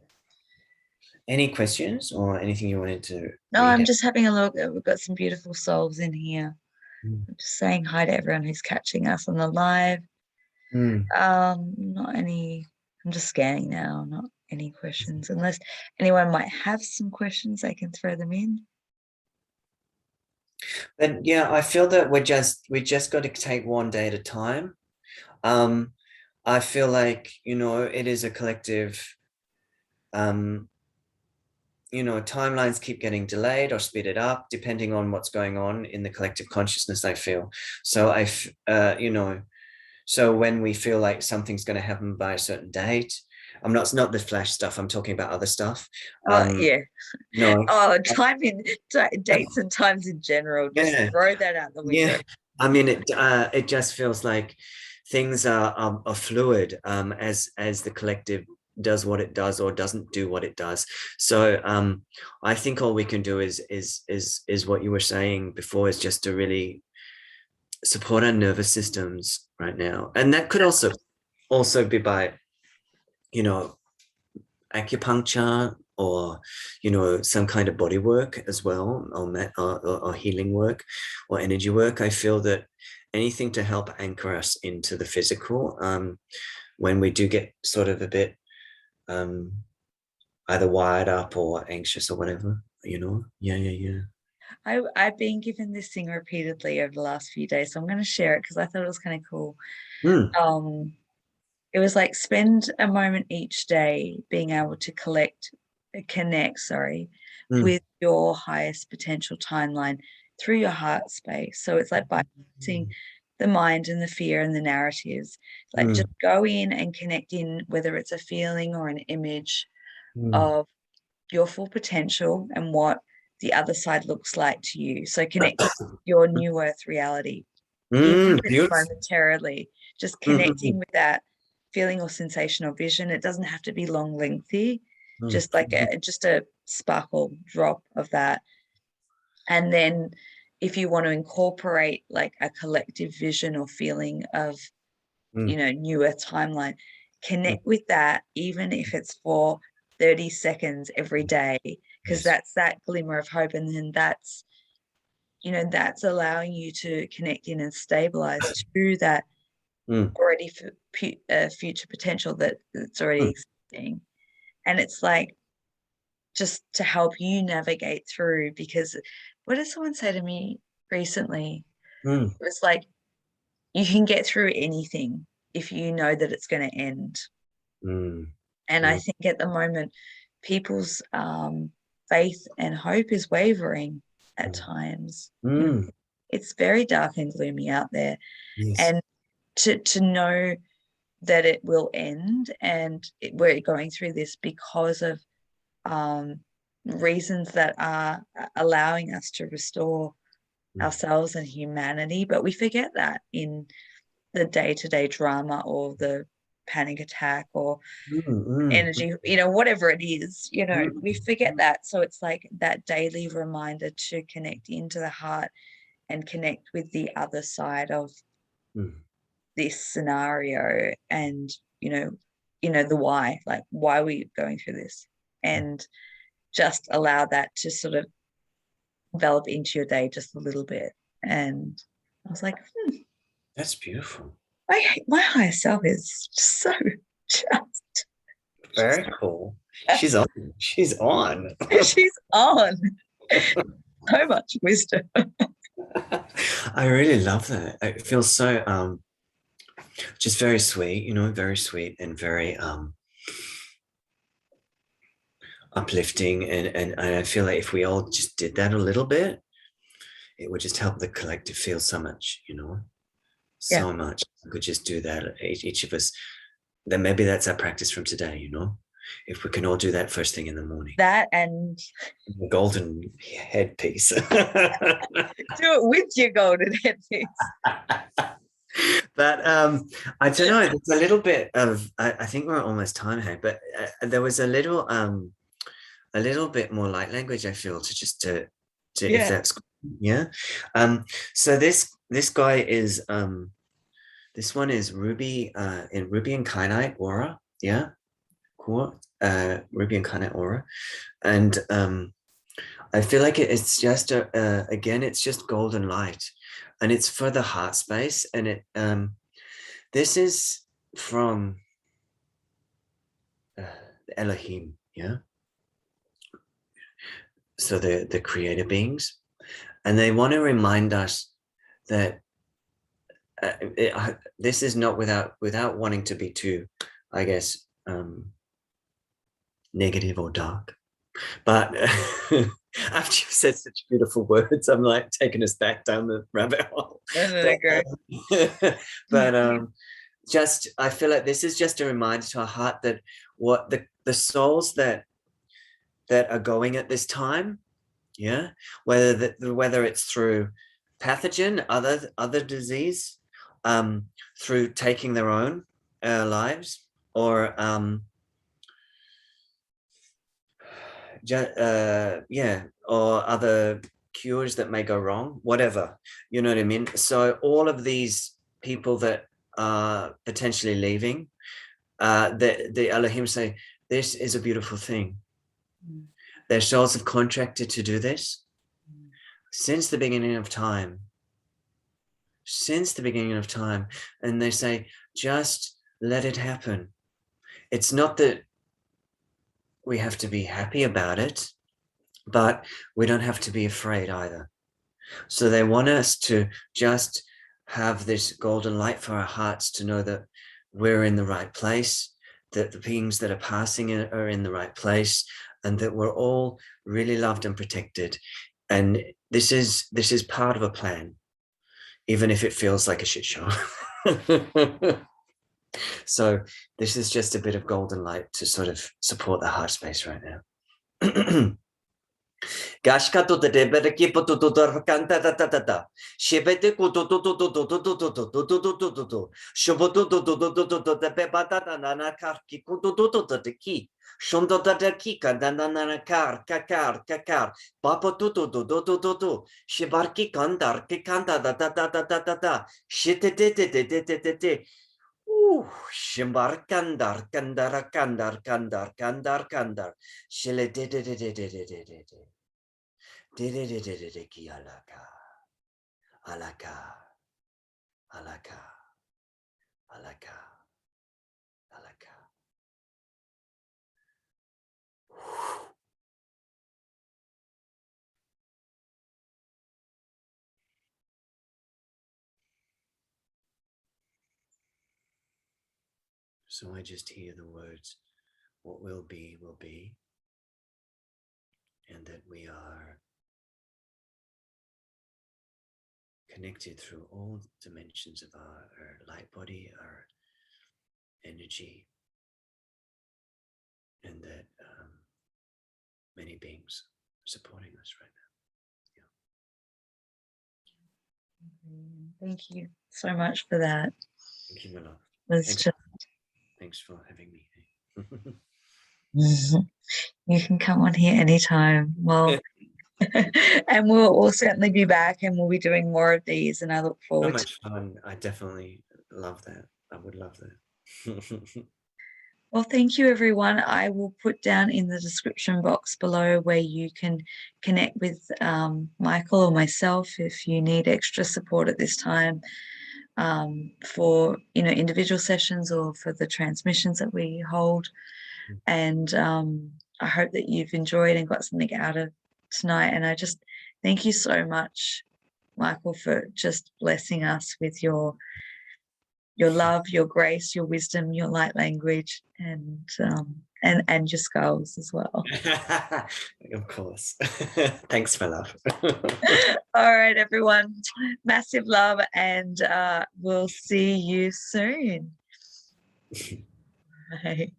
Any questions or anything you wanted to No, read I'm out? just having a look. We've got some beautiful souls in here. Mm. I'm just saying hi to everyone who's catching us on the live. Mm. Not any, I'm just scanning now, not any questions. Unless anyone might have some questions, they can throw them in. But yeah, I feel that we just got to take one day at a time. I feel like, it is a collective, timelines keep getting delayed or speeded up depending on what's going on in the collective consciousness, I feel. So so when we feel like something's going to happen by a certain date, it's not the flash stuff, I'm talking about other stuff. Oh, yeah. No. Oh, dates and times in general, just Yeah. throw that out the window. Yeah, I mean it just feels like things are fluid, as the collective does what it does or doesn't do what it does. So I think all we can do is what you were saying before, is just to really support our nervous systems right now. And that could also be by, you know, acupuncture, or some kind of body work as well, or healing work or energy work. I feel that anything to help anchor us into the physical, when we do get sort of a bit um, either wired up or anxious or whatever. Yeah. I've been given this thing repeatedly over the last few days, so I'm going to share it because I thought it was kind of cool. Mm, It was like, spend a moment each day being able to connect, mm, with your highest potential timeline through your heart space. So it's like bypassing the mind and the fear and the narratives. Like, mm, just go in and connect in, whether it's a feeling or an image mm, of your full potential and what the other side looks like to you. So connecting with your new earth reality, even if it's beautiful. momentarily, just connecting Mm, with that feeling or sensation or vision. It doesn't have to be long, lengthy, mm, just like just a sparkle drop of that. And then if you want to incorporate like a collective vision or feeling of, mm, new earth timeline, mm, connect with that, even if it's for 30 seconds every day, because yes. that's that glimmer of hope. And then that's allowing you to connect in and stabilize to that Mm, already future potential that's already mm, existing. And it's like, just to help you navigate through, because what did someone say to me recently? mm, It was like, you can get through anything if you know that it's going to end. mm, And I mm, think at the moment, people's faith and hope is wavering at mm, times. mm, It's very dark and gloomy out there. yes. And to know that it will end, and we're going through this because of um, reasons that are allowing us to restore Mm, ourselves and humanity. But we forget that in the day-to-day drama or the panic attack or mm, mm, energy, whatever it is, we mm, forget that. So it's like that daily reminder to connect into the heart and connect with the other side of mm. this scenario, and the why, like, why are we going through this, and just allow that to sort of develop into your day just a little bit. And I was like, That's beautiful. my higher self is so just Very cool. She's on. She's on. she's on so much wisdom. I really love that. It feels so just very sweet, very sweet and very uplifting, and I feel like if we all just did that a little bit, it would just help the collective feel so much, Yeah, so much. We could just do that, each of us. Then maybe that's our practice from today, if we can all do that first thing in the morning. that, and The golden headpiece. do it with your golden headpiece. But I don't know. There's a little bit of. I think we're almost time here, but there was a little bit more light language. I feel to if Yeah. that's yeah. So this guy is this one is Ruby in Ruby and Kyanite aura. Yeah, cool. ruby incarnate aura. And I feel like it's just again, it's just golden light, and it's for the heart space. And it this is from Elohim, yeah. So the creator beings, and they want to remind us that this is not without wanting to be too, I guess, negative or dark. But after you've said such beautiful words, I'm like taking us back down the rabbit hole. But just, I feel like this is just a reminder to our heart that what the souls that are going at this time, yeah, whether it's through pathogen, other disease, through taking their own lives, or or other cures that may go wrong, whatever, you know what I mean? So all of these people that are potentially leaving, the Elohim say, this is a beautiful thing. Their souls have contracted to do this since the beginning of time. And they say, just let it happen. It's not that we have to be happy about it, but we don't have to be afraid either. So they want us to just have this golden light for our hearts to know that we're in the right place, that the beings that are passing are in the right place, and that we're all really loved and protected. And this is part of a plan, even if it feels like a shit show. So this is just a bit of golden light to sort of support the heart space right now. Gashka to the debate keep to the canta da. Shibete to Shoboto to the bebata nana karki to the key. Shondo da kika danana kakar. Papa to Shibarki kandar kikanda da. Shitete. Shimbar kandar. Shile ki alaka. So I just hear the words, what will be, and that we are connected through all dimensions of our light body, our energy, and that many beings are supporting us right now. Thank you so much for that. Thank you, my love. Thanks for having me. You can come on here anytime. Well, and we'll certainly be back, and we'll be doing more of these, and I look forward to so much fun. I definitely love that. I would love that. Well, thank you, everyone. I will put down in the description box below where you can connect with Michael or myself if you need extra support at this time for individual sessions or for the transmissions that we hold. And I hope that you've enjoyed and got something out of tonight. And I just thank you so much, Michael, for just blessing us with your love, your grace, your wisdom, your light language, and your skulls as well. Of course. Thanks, my love. All right, everyone. Massive love, and we'll see you soon. Bye.